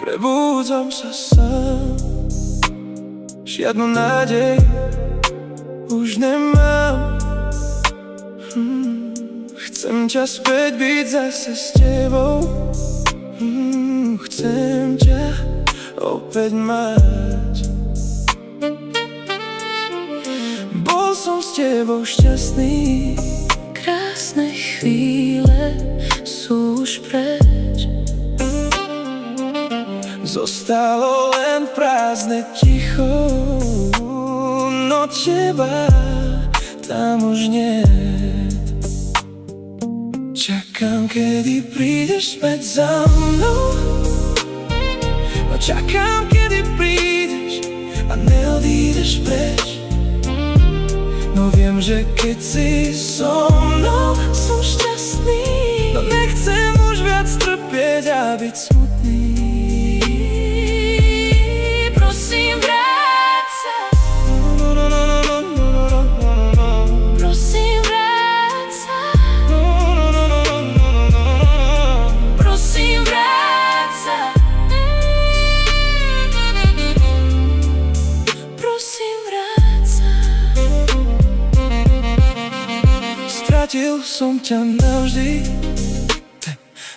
Prebúdzam sa sám, žiadnu nádej už nemám. Chcem ťa späť byť zase s tebou. Chcem ťa opäť mať. Bol som s tebou šťastný, krásne chvíle sú už preč. Zostalo len prázdne ticho, no teba tam už niet. Čakám, kedy prídeš späť za mnou. No čakám, kedy prídeš a neodídeš preč. No viem, že keď si so mnou, som šťastný. No nechcem už viac trpieť a byť smutný. Prosím, vráť sa. Prosím, vráť sa. Prosím, vráť sa. Prosím, vráť sa. Stratil som ťa navždy,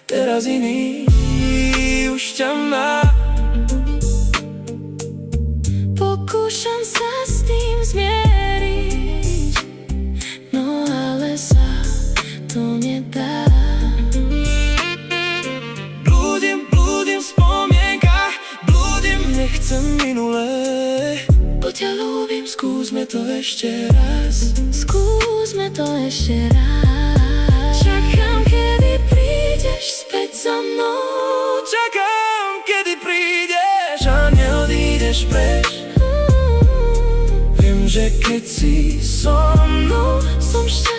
teraz iný už ťa má. Pokúšam sa s tým zmieriť, no ale sa to nedá. Blúdim v spomienkach, nechcem minulé. Bo ťa ľúbim, skúsme to ešte raz. Skúsme to ešte raz. Čakám, kedy prídeš späť za mnou. Čakám, kedy prídeš a neodídeš preč. Viem, že keď si so mnou, som šťastný.